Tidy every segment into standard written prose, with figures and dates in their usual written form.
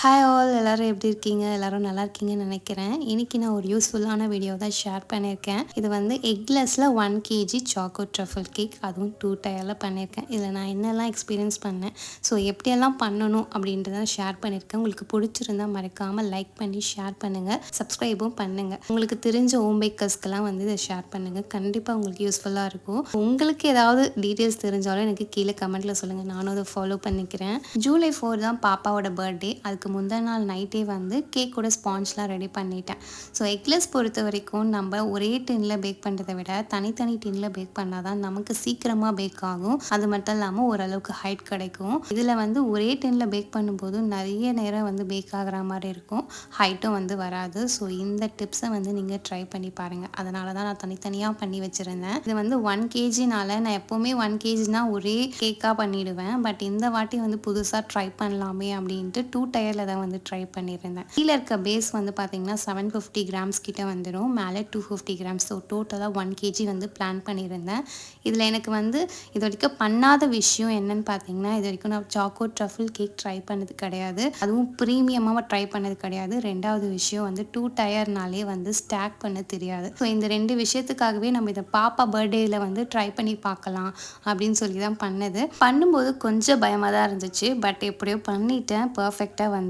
Hi all எல்லாரும் எப்படி இருக்கீங்க? எல்லாரும் நல்லா இருக்கீங்கன்னு நினைக்கிறேன். இன்னைக்கு நான் ஒரு யூஸ்ஃபுல்லான வீடியோ தான் ஷேர் பண்ணியிருக்கேன். இது வந்து எக்லெஸ்ல 1 கேஜி சாக்கோ ட்ரஃபிள் கேக், அதுவும் 2 டயர்ல பண்ணியிருக்கேன். இதில் நான் என்னெல்லாம் எக்ஸ்பீரியன்ஸ் பண்ணேன், ஸோ எப்படியெல்லாம் பண்ணணும் அப்படின்றத ஷேர் பண்ணியிருக்கேன். உங்களுக்கு பிடிச்சிருந்தா மறக்காமல் லைக் பண்ணி ஷேர் பண்ணுங்கள், சப்ஸ்கிரைபும் பண்ணுங்கள். உங்களுக்கு தெரிஞ்ச ஹோம் பேக்கர்ஸ்க்கெல்லாம் வந்து இதை ஷேர் பண்ணுங்கள். கண்டிப்பாக உங்களுக்கு யூஸ்ஃபுல்லாக இருக்கும். உங்களுக்கு ஏதாவது டீட்டெயில்ஸ் தெரிஞ்சாலும் எனக்கு கீழே கமெண்ட்டில் சொல்லுங்கள், நானும் அதை ஃபாலோ பண்ணிக்கிறேன். ஜூலை 4 தான் பாப்பாவோட பர்த்டே. அதுக்கு முந்தின நாள் நைட்டே வந்து கேக்கோட ஸ்பான்ச்லாம் ரெடி பண்ணிட்டேன். ஸோ எக்லெஸ் பொறுத்த வரைக்கும் நம்ம ஒரே டின்னில் பேக் பண்ணுறதை விட தனித்தனி டின்னில் பேக் பண்ணால் தான் நமக்கு சீக்கிரமாக பேக் ஆகும். அது மட்டும் இல்லாமல் ஓரளவுக்கு ஹைட் கிடைக்கும். இதில் வந்து ஒரே டின்னில் பேக் பண்ணும்போது நிறைய நேரம் வந்து பேக் ஆகிற மாதிரி இருக்கும், ஹைட்டும் வந்து வராது. ஸோ இந்த டிப்ஸை வந்து நீங்கள் ட்ரை பண்ணி பாருங்கள். அதனால தான் நான் தனித்தனியாக பண்ணி வச்சுருந்தேன். இது வந்து 1 கேஜினால நான் எப்போவுமே 1 கேஜினா ஒரே கேக்காக பண்ணிவிடுவேன். பட் இந்த வாட்டி வந்து புதுசாக ட்ரை பண்ணலாமே அப்படின்ட்டு 2 டயரில் தான் வந்து ட்ரை பண்ணியிருந்தேன். கீழே இருக்க பேஸ் வந்து பார்த்தீங்கன்னா 750 கிராம்ஸ் கிட்ட வந்துடும், மேலே 250 கிராம்ஸ். ஸோ டோட்டலாக 1 கேஜி வந்து பிளான் பண்ணியிருந்தேன். இதில் எனக்கு வந்து இது வரைக்கும் பண்ணாத விஷயம் என்னன்னு பார்த்தீங்கன்னா, இது வரைக்கும் நான் சாக்கோ ட்ரஃபிள் கேக் ட்ரை பண்ணது கிடையாது, அதுவும் ப்ரீமியமாக ட்ரை பண்ணது கிடையாது. ரெண்டாவது விஷயம் வந்து 2 டயர்னாலே வந்து ஸ்டாக் பண்ண தெரியாது. ஸோ இந்த 2 விஷயத்துக்காகவே நம்ம இதை பாப்பா பர்த்டேயில் வந்து ட்ரை பண்ணி பார்க்கலாம் அப்படின்னு சொல்லி தான் பண்ணது. பண்ணும்போது கொஞ்சம் பயமாக தான் இருந்துச்சு, பட் எப்படியோ பண்ணிட்டேன், பர்ஃபெக்டாக வந்துருச்சு.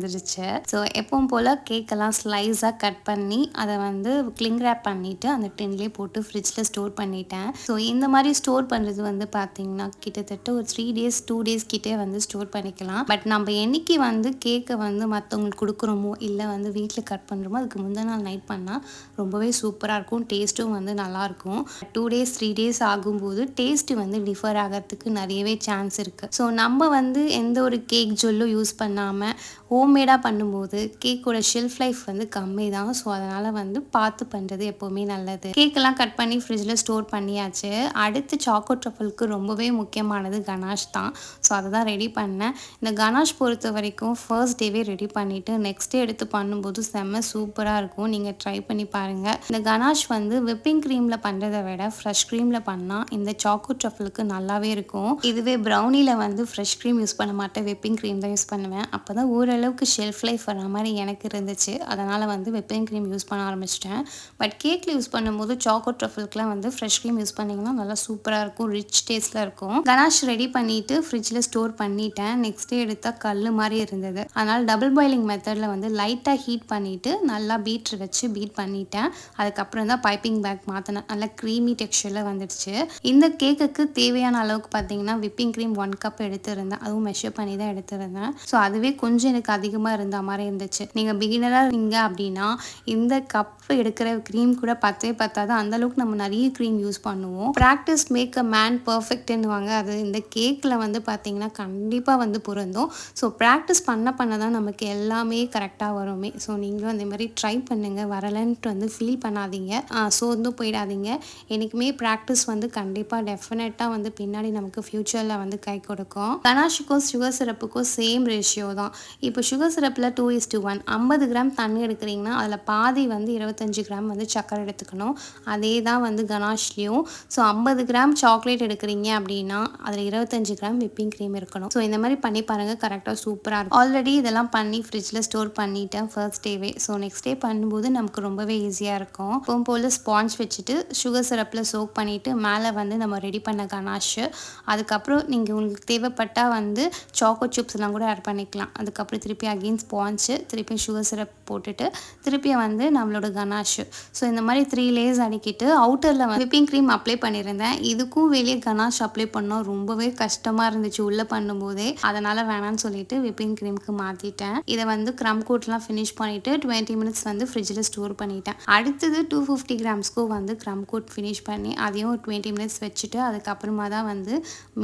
ஸோ எப்பவும் போல் கேக்கெல்லாம் ஸ்லைஸாக கட் பண்ணி அதை வந்து கிளிங் ரேப் பண்ணிவிட்டு அந்த டின்லேயே போட்டு ஃப்ரிட்ஜில் ஸ்டோர் பண்ணிட்டேன். ஸோ இந்த மாதிரி ஸ்டோர் பண்ணுறது வந்து பார்த்திங்கன்னா கிட்டத்தட்ட ஒரு 3 டேஸ் 2 டேஸ் கிட்டே வந்து ஸ்டோர் பண்ணிக்கலாம். பட் நம்ம என்னைக்கு வந்து கேக்கை வந்து மற்றவங்களுக்கு கொடுக்குறோமோ இல்லை வந்து வீட்டில் கட் பண்ணுறோமோ அதுக்கு முந்தின நாள் நைட் பண்ணால் ரொம்பவே சூப்பராக இருக்கும், டேஸ்ட்டும் வந்து நல்லாயிருக்கும். 2 டேஸ் 3 டேஸ் ஆகும்போது டேஸ்ட்டு வந்து டிஃபர் ஆகிறதுக்கு நிறையவே சான்ஸ் இருக்குது. ஸோ நம்ம வந்து எந்த ஒரு கேக் ஜொல்லும் யூஸ் பண்ணாமல் ஹோம்மேடாக பண்ணும்போது கேக்கோட ஷெல்ஃப் லைஃப் வந்து கம்மி தான். ஸோ அதனால் வந்து பார்த்து பண்ணுறது எப்போவுமே நல்லது. கேக்கெல்லாம் கட் பண்ணி ஃப்ரிட்ஜில் ஸ்டோர் பண்ணியாச்சு. அடுத்து சாக்கோ ட்ரஃபிளுக்கு ரொம்பவே முக்கியமானது கனாஷ் தான். ஸோ அதை தான் ரெடி பண்ணேன். இந்த கனாஷ் பொறுத்த வரைக்கும் ஃபர்ஸ்ட் டேவே ரெடி பண்ணிவிட்டு நெக்ஸ்ட் டே எடுத்து பண்ணும்போது செம்ம சூப்பராக இருக்கும். நீங்கள் ட்ரை பண்ணி பாருங்கள். இந்த கனாஷ் வந்து விப்பிங் க்ரீமில் பண்ணுறதை விட ஃப்ரெஷ் க்ரீமில் பண்ணால் இந்த சாக்கோ ட்ரஃபிளுக்கு நல்லாவே இருக்கும். இதுவே ப்ரௌனியில் வந்து ஃப்ரெஷ் க்ரீம் யூஸ் பண்ண மாட்டேன், விப்பிங் க்ரீம் தான் யூஸ் பண்ணுவேன். அப்போ தான் ஓரளவுக்கு ஷெல்ஃப் லைஃப் வர மாதிரி எனக்கு இருந்துச்சு. அதனால் வந்து விப்பிங் க்ரீம் யூஸ் பண்ண ஆரம்பிச்சிட்டேன். பட் கேக்கில் யூஸ் பண்ணும்போது சாக்கோ ட்ரஃபிள்க்குலாம் வந்து ஃப்ரெஷ் க்ரீம் யூஸ் பண்ணிங்கன்னா நல்லா சூப்பராக இருக்கும், ரிச் டேஸ்ட்டில் இருக்கும். கனாஷ் ரெடி பண்ணிவிட்டு ஃப்ரிட்ஜில் ஸ்டோர் பண்ணிட்டேன். நெக்ஸ்ட் டே எடுத்தால் கல் மாதிரி இருந்தது. அதனால் டபுள் பாயிலிங் மெத்தடில் வந்து லைட்டாக ஹீட் பண்ணிவிட்டு நல்லா பீட்ரு வச்சு பீட் பண்ணிட்டேன். அதுக்கப்புறம் தான் பைப்பிங் பேக் மாற்றினேன். நல்லா க்ரீமி டெக்ஸ்சரில் வந்துடுச்சு. இந்த கேக்குக்கு தேவையான அளவுக்கு பார்த்தீங்கன்னா விப்பிங் க்ரீம் 1 கப் எடுத்துருந்தேன், அதுவும் மெஷர் பண்ணி தான் எடுத்துருந்தேன். ஸோ அதுவே கொஞ்சம் எனக்கு அதிகமாக இருந்த மாதிரி இருந்துச்சு. நீங்கள் பிகினராக இருந்தீங்க அப்படின்னா இந்த கப் எடுக்கிற க்ரீம் கூட பத்தவே பத்தாது, அந்தளவுக்கு நம்ம நிறைய க்ரீம் யூஸ் பண்ணுவோம். ப்ராக்டிஸ் மேக் அ மேன் பர்ஃபெக்ட்னுவாங்க, அது இந்த கேக்கில் வந்து பார்த்தீங்கன்னா கண்டிப்பாக வந்து பொருந்தும். ஸோ ப்ராக்டிஸ் பண்ண தான் நமக்கு எல்லாமே கரெக்டாக வருமே. ஸோ நீங்களும் அந்த மாதிரி ட்ரை பண்ணுங்கள், வரலன்ட்டு வந்து ஃபீல் பண்ணாதீங்க, சோர்ந்தும் போயிடாதீங்க. என்றைக்குமே ப்ராக்டிஸ் வந்து கண்டிப்பாக டெஃபினட்டாக வந்து பின்னாடி நமக்கு ஃப்யூச்சரில் வந்து கை கொடுக்கும். கனாஷுக்கும் சுகர் சிரப்புக்கும் சேம் ரேஷியோ தான். இப்போ சுகர் சிரப்பில் 2:1 50 கிராம் தண்ணி எடுக்கிறீங்கன்னா அதில் பாதி வந்து 25 கிராம் வந்து சர்க்கரை எடுத்துக்கணும். அதே தான் வந்து கனாஷ்லேயும். ஸோ 50 கிராம் சாக்லேட் எடுக்கிறீங்க அப்படின்னா அதில் 25 கிராம் விப்பிங் க்ரீம் இருக்கணும். ஸோ இந்த மாதிரி பண்ணி பாருங்கள், கரெக்டாக சூப்பராக இருக்கும். ஆல்ரெடி இதெல்லாம் பண்ணி ஃப்ரிட்ஜில் ஸ்டோர் பண்ணிட்டேன் ஃபர்ஸ்ட் டேவே. ஸோ நெக்ஸ்ட் டே பண்ணும்போது நமக்கு ரொம்பவே ஈஸியாக இருக்கும். இப்போவும் போல் ஸ்பான்ச் வச்சுட்டு சுகர் சிரப்பில் சோக் பண்ணிவிட்டு மேலே வந்து நம்ம ரெடி பண்ண கனாஷு, அதுக்கப்புறம் நீங்கள் உங்களுக்கு தேவைப்பட்டால் வந்து சாக்கோ சிப்ஸ்லாம் கூட ஆட் பண்ணிக்கலாம். அதுக்கப்புறம் திருப்பி அகெயின் ஸ்பான்ச்சு, திருப்பி சுகர் சிரப் போட்டுட்டு திருப்பி வந்து நம்மளோட கனாஷு. ஸோ இந்த மாதிரி 3 லேயர்ஸ் அடிக்கிட்டு அவுட்டரில் வந்து விப்பிங் க்ரீம் அப்ளை பண்ணியிருந்தேன். இதுக்கும் வெளியே கனாஷ் அப்ளை பண்ணோம், ரொம்பவே கஷ்டமாக இருந்துச்சு உள்ளே பண்ணும்போதே. அதனால் வேணான்னு சொல்லிட்டு விப்பிங் க்ரீமுக்கு மாற்றிட்டேன். இதை வந்து க்ரம் கோட்லாம் ஃபினிஷ் பண்ணிவிட்டு 20 மினிட்ஸ் வந்து ஃப்ரிட்ஜில் ஸ்டோர் பண்ணிட்டேன். அடுத்தது 250 கிராம்ஸ்க்கும் வந்து க்ரம் கோட் ஃபினிஷ் பண்ணி அதையும் 20 மினிட்ஸ் வச்சுட்டு அதுக்கப்புறமா தான் வந்து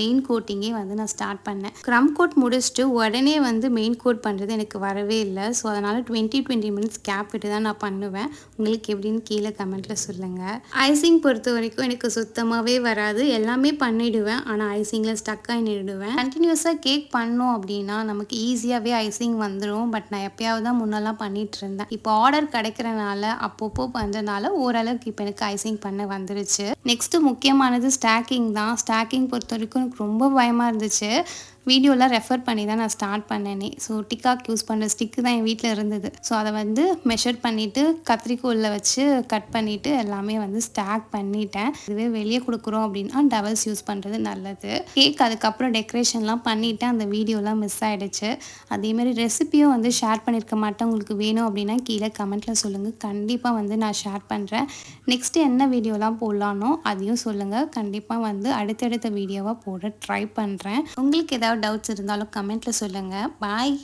மெயின் கோட்டிங்கே வந்து நான் ஸ்டார்ட் பண்ணேன். க்ரம் கோட் முடிச்சுட்டு உடனே வந்து மெயின் கோட் பண்ணுறது எனக்கு வரவே இல்லை. ஸோ அதனால் 20 மினிட்ஸ் கேப் விட்டு தான் நான் பண்ணுவேன். உங்களுக்கு எப்படின்னு கீழே கமெண்ட்டில் சொல்லுங்கள். ஐசிங் பொறுத்த வரைக்கும் எனக்கு சுத்தமாகவே வராது, எல்லாமே பண்ணிவிடுவேன், ஆனால் ஐசிங்கில் ஸ்டக் ஆகி நின்றுடுவேன். கண்டினியூஸாக கேக் பண்ணோம் அப்படின்னா நமக்கு ஈஸியாகவே ஐசிங் வந்துடும். பட் நான் எப்பயாவது தான் முன்னெல்லாம் பண்ணிகிட்டு இருந்தேன். இப்போ ஆர்டர் கிடைக்கிறனால அப்பப்போ பண்ணுறதுனால ஓரளவுக்கு இப்போ எனக்கு ஐசிங் பண்ண வந்துருச்சு. நெக்ஸ்ட்டு முக்கியமானது ஸ்டாக்கிங் தான். ஸ்டாக்கிங் பொறுத்த வரைக்கும் எனக்கு ரொம்ப பயமாக இருந்துச்சு. வீடியோலாம் ரெஃபர் பண்ணி தான் நான் ஸ்டார்ட் பண்ணேனே. ஸோ டிக்காக் யூஸ் பண்ணுற ஸ்டிக்கு தான் என் வீட்டில் இருந்தது. ஸோ அதை வந்து மெஷர் பண்ணிவிட்டு கத்திரிக்கோலில் வச்சு கட் பண்ணிவிட்டு எல்லாமே வந்து ஸ்டாக் பண்ணிட்டேன். இதுவே வெளியே கொடுக்குறோம் அப்படின்னா டவல்ஸ் யூஸ் பண்ணுறது நல்லது. கேக் அதுக்கப்புறம் டெக்கரேஷன்லாம் பண்ணிவிட்டேன். அந்த வீடியோலாம் மிஸ் ஆகிடுச்சு. அதேமாதிரி ரெசிப்பியும் வந்து ஷேர் பண்ணியிருக்க மாட்டேன். உங்களுக்கு வேணும் அப்படின்னா கீழே கமெண்ட்டில் சொல்லுங்கள். கண்டிப்பாக வந்து நான் ஷேர் பண்ணுறேன். நெக்ஸ்ட்டு என்ன வீடியோலாம் போடலானோ அதையும் சொல்லுங்கள். கண்டிப்பாக வந்து அடுத்தடுத்த வீடியோவாக போட ட்ரை பண்ணுறேன். உங்களுக்கு ஏதாவது டவுட்ஸ் இருந்தாலும் கமெண்ட்டில் சொல்லுங்கள். பாய்.